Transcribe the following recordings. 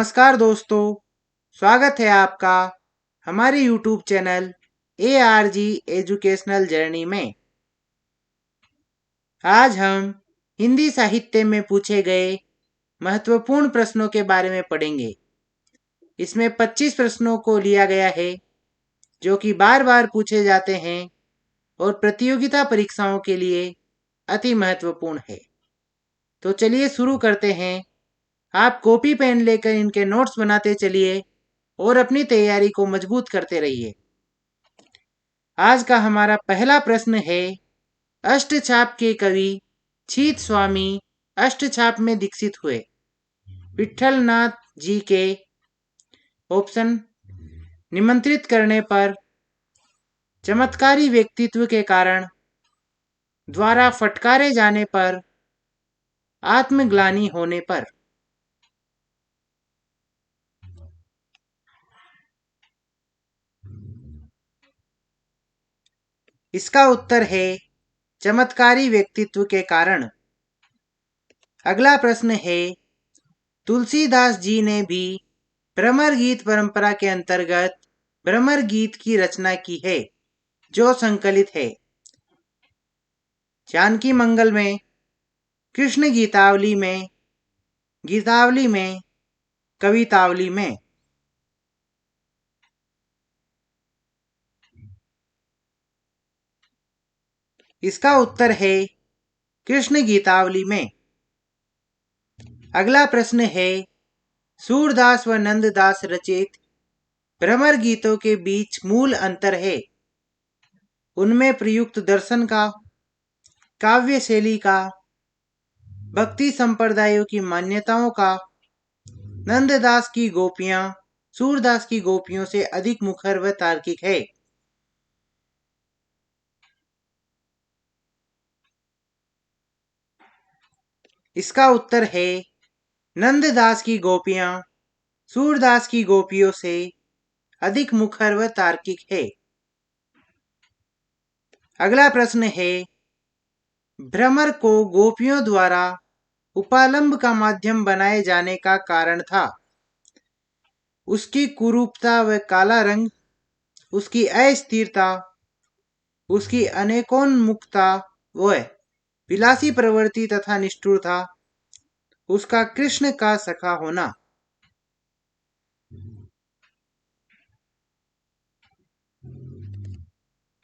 नमस्कार दोस्तों, स्वागत है आपका हमारे YouTube channel ARG educational journey में। आज हम हिंदी साहित्य में पूछे गए महत्वपूर्ण प्रश्नों के बारे में पढ़ेंगे। इसमें 25 प्रश्नों को लिया गया है जो कि बार बार पूछे जाते हैं और प्रतियोगिता परीक्षाओं के लिए अति महत्वपूर्ण है। तो चलिए शुरू करते हैं। आप कॉपी पेन लेकर इनके नोट्स बनाते चलिए और अपनी तैयारी को मजबूत करते रहिए। आज का हमारा पहला प्रश्न है, अष्टछाप के कवि छीत स्वामी अष्टछाप में दीक्षित हुए। विट्ठल नाथ जी के ऑप्शन निमंत्रित करने पर, चमत्कारी व्यक्तित्व के कारण, द्वारा फटकारे जाने पर, आत्मग्लानि होने पर। इसका उत्तर है चमत्कारी व्यक्तित्व के कारण। अगला प्रश्न है, तुलसीदास जी ने भी भ्रमर गीत परंपरा के अंतर्गत भ्रमर गीत की रचना की है जो संकलित है जानकी मंगल में, कृष्ण गीतावली में, गीतावली में, कवितावली में। इसका उत्तर है कृष्ण गीतावली में। अगला प्रश्न है, सूरदास व नंददास रचित भ्रमर गीतों के बीच मूल अंतर है। उनमें प्रयुक्त दर्शन का, काव्य शैली का, भक्ति संप्रदायों की मान्यताओं का, नंददास की गोपियां सूरदास की गोपियों से अधिक मुखर व तार्किक है। इसका उत्तर है नंददास की गोपियां सूरदास की गोपियों से अधिक मुखर व तार्किक है। अगला प्रश्न है, भ्रमर को गोपियों द्वारा उपालंब का माध्यम बनाए जाने का कारण था उसकी कुरूपता व काला रंग, उसकी अस्थिरता, उसकी अनेकोन्मुखता व विलासी प्रवृत्ति तथा निष्ठुरता, उसका कृष्ण का सखा होना।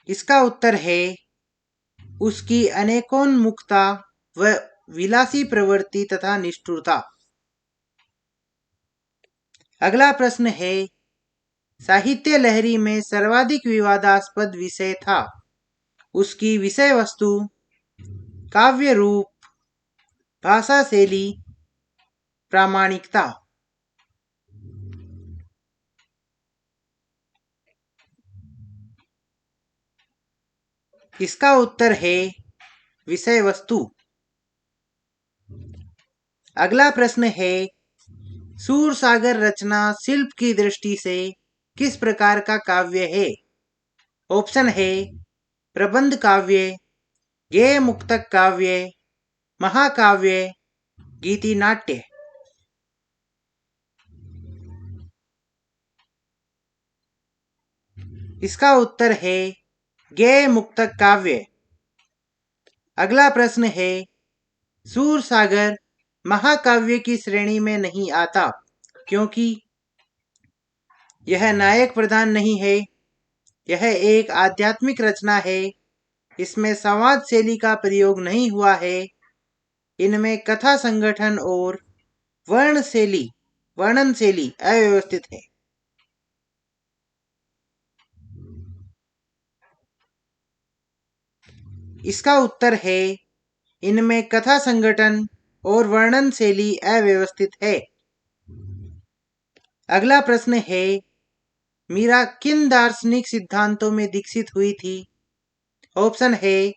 इसका उत्तर है उसकी अनेकोन्मुखता व विलासी प्रवृत्ति तथा निष्ठुरता। अगला प्रश्न है, साहित्य लहरी में सर्वाधिक विवादास्पद विषय था उसकी विषय वस्तु, काव्य रूप, भाषा शैली, प्रामाणिकता। इसका उत्तर है विषय वस्तु। अगला प्रश्न है, सूरसागर रचना शिल्प की दृष्टि से किस प्रकार का काव्य है। ऑप्शन है प्रबंध काव्य, गेय मुक्तक काव्य, महाकाव्य, गीति नाट्य। इसका उत्तर है गेय मुक्तक काव्य। अगला प्रश्न है, सूरसागर महाकाव्य की श्रेणी में नहीं आता क्योंकि यह नायक प्रधान नहीं है, यह एक आध्यात्मिक रचना है, इसमें संवाद शैली का प्रयोग नहीं हुआ है, इनमें कथा संगठन और वर्णन शैली अव्यवस्थित है। इसका उत्तर है इनमें कथा संगठन और वर्णन शैली अव्यवस्थित है। अगला प्रश्न है, मीरा किन दार्शनिक सिद्धांतों में दीक्षित हुई थी। ऑप्शन है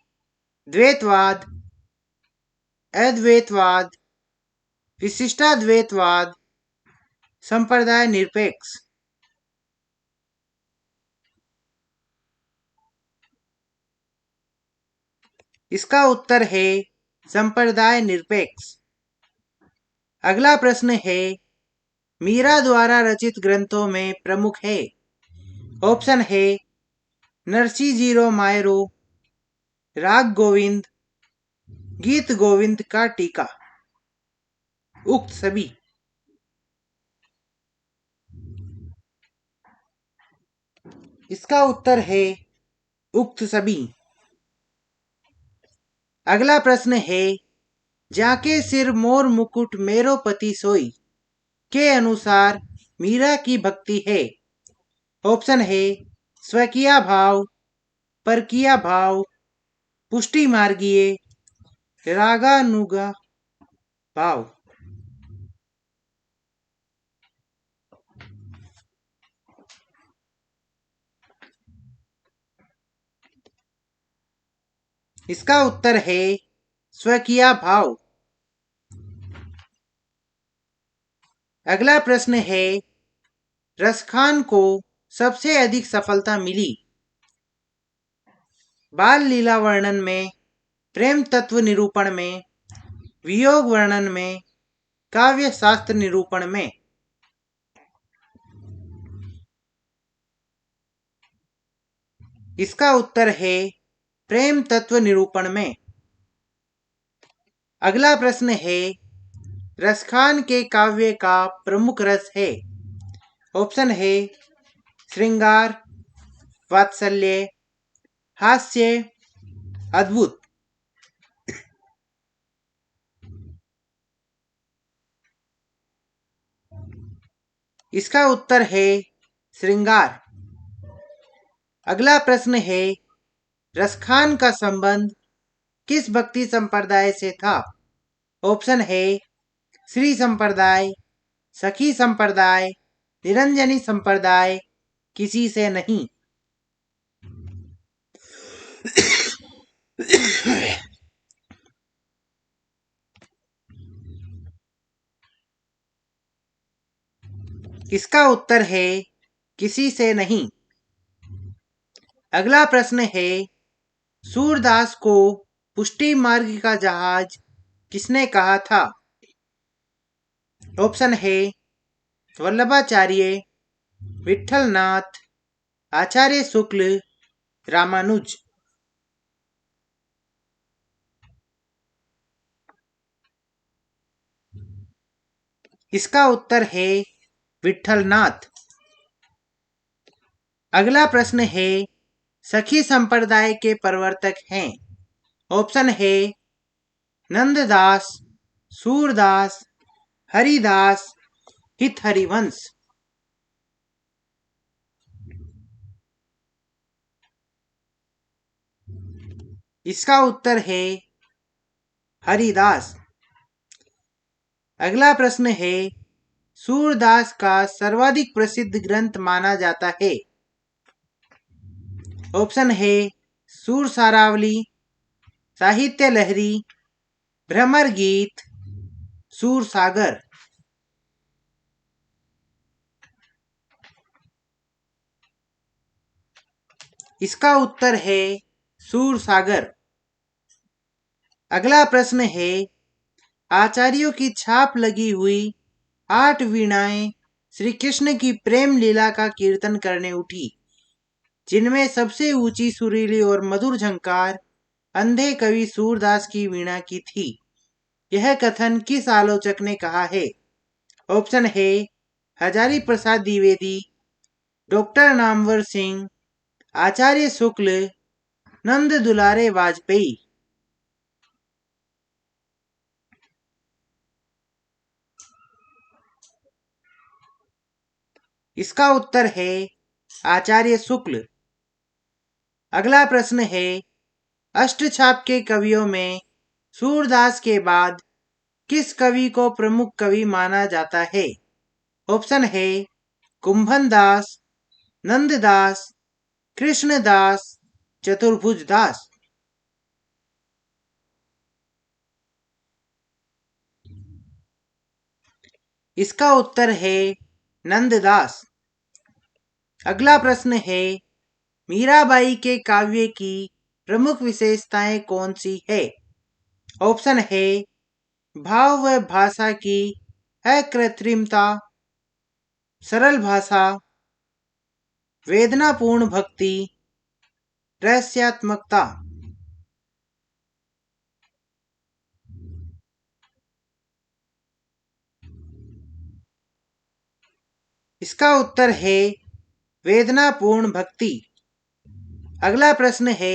द्वैतवाद, अद्वैतवाद, विशिष्टाद्वैतवाद, संप्रदाय निरपेक्ष। इसका उत्तर है संप्रदाय निरपेक्ष। अगला प्रश्न है, मीरा द्वारा रचित ग्रंथों में प्रमुख है? ऑप्शन है नरसी जीरो मायरो, राग गोविंद, गीत गोविंद का टीका। उक्त सभी। इसका उत्तर है उक्त सभी। अगला प्रश्न है जाके सिर मोर मुकुट मेरो पति सोई के अनुसार मीरा की भक्ति है? ऑप्शन है स्वकीय भाव, परकीय भाव, पुष्टि मार्गीय, रागानुगा भाव। इसका उत्तर है स्वकीय भाव। अगला प्रश्न है रसखान को सबसे अधिक सफलता मिली बाल लीला वर्णन में, प्रेम तत्व निरूपण में, वियोग वर्णन में, काव्य शास्त्र निरूपण में? इसका उत्तर है प्रेम तत्व निरूपण में। अगला प्रश्न है रसखान के काव्य का प्रमुख रस है? ऑप्शन है श्रृंगार, वात्सल्य, हास्य, अद्भुत। इसका उत्तर है श्रृंगार। अगला प्रश्न है रसखान का संबंध किस भक्ति संप्रदाय से था? ऑप्शन है श्री संप्रदाय, सखी संप्रदाय, निरंजनी संप्रदाय, किसी से नहीं। इसका उत्तर है किसी से नहीं। अगला प्रश्न है सूरदास को पुष्टि मार्ग का जहाज किसने कहा था? ऑप्शन है वल्लभाचार्य, विठलनाथ, आचार्य शुक्ल, रामानुज। इसका उत्तर है विठलनाथ। अगला प्रश्न है सखी संप्रदाय के प्रवर्तक हैं? ऑप्शन है नंददास, सूरदास, हरिदास, हित हरिवंश। इसका उत्तर है हरिदास। अगला प्रश्न है सूरदास का सर्वाधिक प्रसिद्ध ग्रंथ माना जाता है? ऑप्शन है सूर सारावली, साहित्य लहरी, भ्रमर गीत, सूर सागर। इसका उत्तर है सूर सागर। अगला प्रश्न है आचार्यों की छाप लगी हुई 8 वीणाएं श्री कृष्ण की प्रेम लीला का कीर्तन करने उठी, जिनमें सबसे ऊंची सुरीली और मधुर झंकार अंधे कवि सूरदास की वीणा की थी। यह कथन किस आलोचक ने कहा है? ऑप्शन है हजारी प्रसाद द्विवेदी, डॉक्टर नामवर सिंह, आचार्य शुक्ल, नंद दुलारे वाजपेयी। इसका उत्तर है आचार्य शुक्ल। अगला प्रश्न है अष्टछाप के कवियों में सूरदास के बाद किस कवि को प्रमुख कवि माना जाता है? ऑप्शन है कुंभन दास, नंददास, कृष्णदास, चतुर्भुज दास। इसका उत्तर है नंददास। अगला प्रश्न है मीराबाई के काव्य की प्रमुख विशेषताएं कौन सी है? ऑप्शन है भाव व भाषा की अकृत्रिमता, सरल भाषा, वेदनापूर्ण भक्ति, रहस्यात्मकता। इसका उत्तर है वेदनापूर्ण भक्ति। अगला प्रश्न है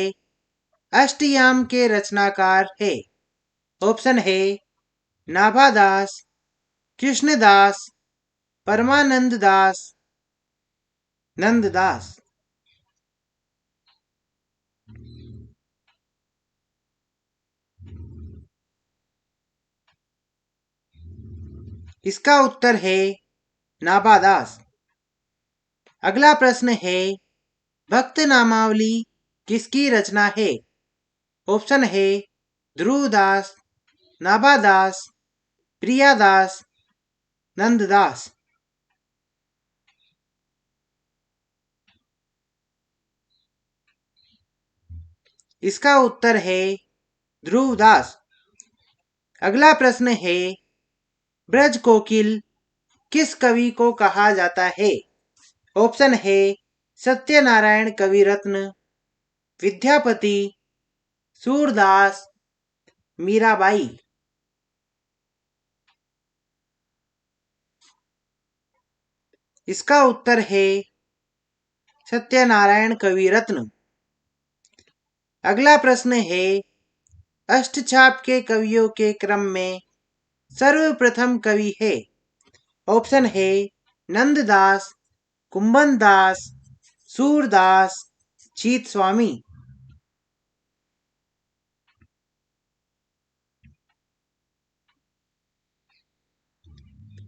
अष्टयाम के रचनाकार है। ऑप्शन है नाभादास, कृष्णदास, परमानंद दास, नंददास। इसका उत्तर है नाभादास। अगला प्रश्न है भक्त नामावली किसकी रचना है। ऑप्शन है ध्रुवदास, नाभादास, प्रियादास, नंददास। इसका उत्तर है ध्रुवदास। अगला प्रश्न है ब्रज कोकिल किस कवि को कहा जाता है। ऑप्शन है सत्यनारायण कविरत्न, विद्यापति, सूरदास, मीराबाई। इसका उत्तर है सत्यनारायण कविरत्न। अगला प्रश्न है अष्टछाप के कवियों के क्रम में सर्वप्रथम कवि है। ऑप्शन है नंददास, कुंभनदास, सूरदास, चीत स्वामी।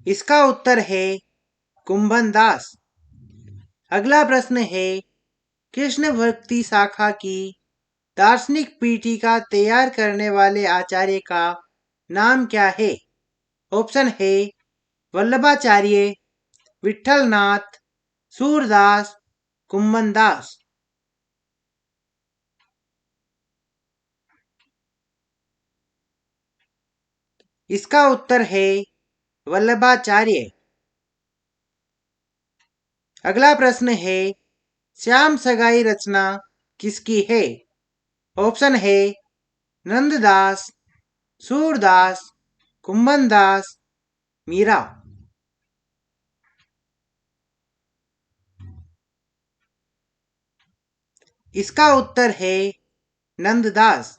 इसका उत्तर है कुंभनदास। अगला प्रश्न है कृष्ण भक्ति शाखा की दार्शनिक पीठिका तैयार करने वाले आचार्य का नाम क्या है। ऑप्शन है वल्लभाचार्य, विठलनाथ, सूरदास, कुंभनदास। इसका उत्तर है वल्लभाचार्य। अगला प्रश्न है श्याम सगाई रचना किसकी है। ऑप्शन है नंददास, सूरदास, कुंभनदास, मीरा। इसका उत्तर है नंददास।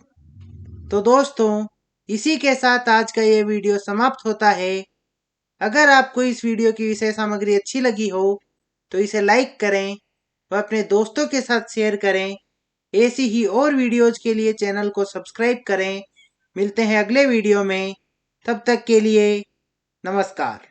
तो दोस्तों इसी के साथ आज का ये वीडियो समाप्त होता है। अगर आपको इस वीडियो की विषय सामग्री अच्छी लगी हो तो इसे लाइक करें व अपने दोस्तों के साथ शेयर करें। ऐसी ही और वीडियोज के लिए चैनल को सब्सक्राइब करें। मिलते हैं अगले वीडियो में, तब तक के लिए नमस्कार।